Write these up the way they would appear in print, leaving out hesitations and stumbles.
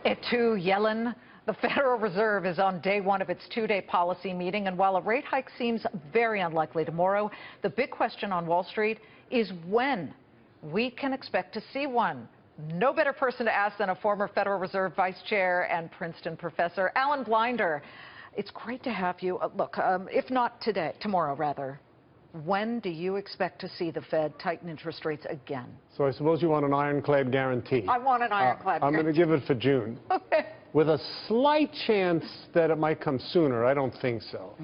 To Yellen, the Federal Reserve is on day one of its two-day policy meeting, and while a rate hike seems very unlikely tomorrow, the big question on Wall Street is when we can expect to see one. No better person to ask than a former Federal Reserve Vice Chair and Princeton professor, Alan Blinder. It's great to have you. Look, if not today, tomorrow rather, when do you expect to see the Fed tighten interest rates again? So I suppose you want an ironclad guarantee. I want an ironclad I'm going to give it for June. Okay. With a slight chance that it might come sooner. I don't think so.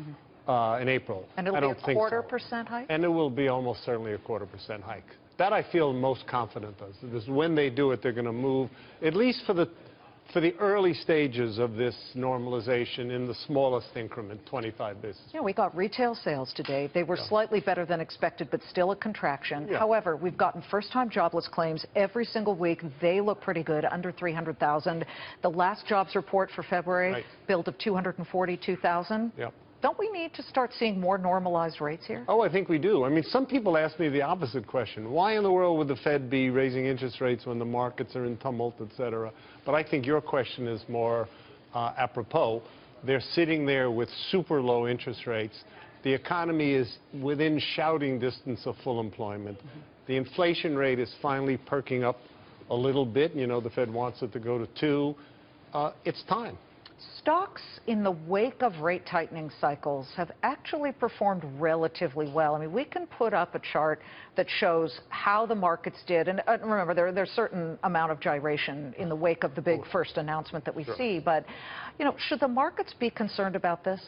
In April. And it'll be a quarter% hike? And it will be almost certainly a 0.25% hike. That I feel most confident of. This, when they do it, they're going to move, at least for the early stages of this normalization, in the smallest increment, 25 basis points. Yeah, we got retail sales today. They were slightly better than expected, but still a contraction. Yeah. However, we've gotten first-time jobless claims every single week. They look pretty good, under 300,000. The last jobs report for February, build of 242,000. Yeah. Don't we need to start seeing more normalized rates here? Oh, I think we do. I mean, some people ask me the opposite question. Why in the world would the Fed be raising interest rates when the markets are in tumult, et cetera? But I think your question is more apropos. They're sitting there with super low interest rates. The economy is within shouting distance of full employment. The inflation rate is finally perking up a little bit. You know, the Fed wants it to go to 2. It's time. Stocks in the wake of rate tightening cycles have actually performed relatively well. I mean, we can put up a chart that shows how the markets did. And remember, there's a certain amount of gyration in the wake of the big first announcement that we see. But, you know, should the markets be concerned about this?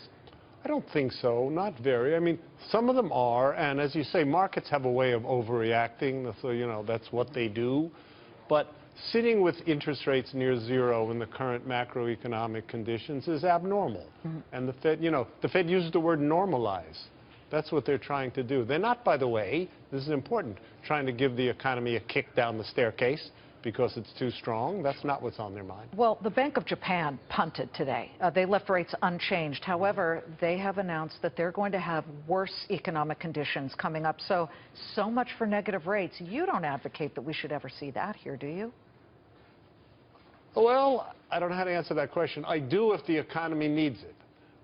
I don't think so. Not very. I mean, some of them are. And as you say, markets have a way of overreacting. So, you know, that's what they do. But sitting with interest rates near zero in the current macroeconomic conditions is abnormal. And the Fed, you know, the Fed uses the word normalize. That's what they're trying to do. They're not, by the way, this is important, trying to give the economy a kick down the staircase because it's too strong. That's not what's on their mind. Well, the Bank of Japan punted today. They left rates unchanged. However, they have announced that they're going to have worse economic conditions coming up. So much for negative rates. You don't advocate that we should ever see that here, do you? Well, I don't know how to answer that question. I do if the economy needs it.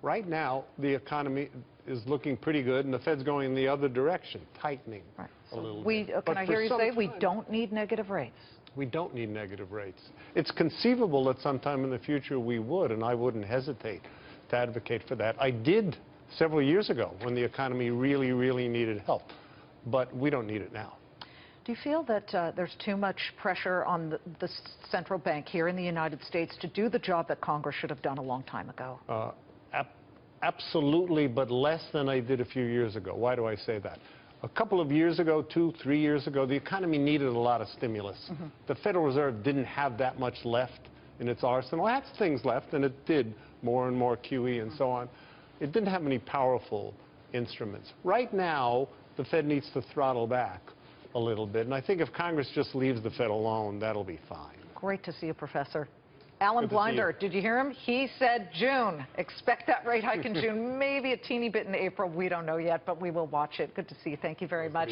Right now, the economy is looking pretty good, and the Fed's going in the other direction, tightening a little bit. Can I hear you say we don't need negative rates? We don't need negative rates. It's conceivable that sometime in the future we would, and I wouldn't hesitate to advocate for that. I did several years ago when the economy really, really needed help, but we don't need it now. Do you feel that there's too much pressure on the central bank here in the United States to do the job that Congress should have done a long time ago? Absolutely, but less than I did a few years ago. Why do I say that? A couple of years ago, 2, 3 years ago, the economy needed a lot of stimulus. The Federal Reserve didn't have that much left in its arsenal. It had things left, and it did more and more QE and so on. It didn't have any powerful instruments. Right now, the Fed needs to throttle back a little bit, and I think if Congress just leaves the Fed alone, that'll be fine. Great to see you, Professor. Alan Blinder, did you hear him? He said June. Expect that rate hike in June, maybe a teeny bit in April. We don't know yet, but we will watch it. Good to see you. Thank you very much.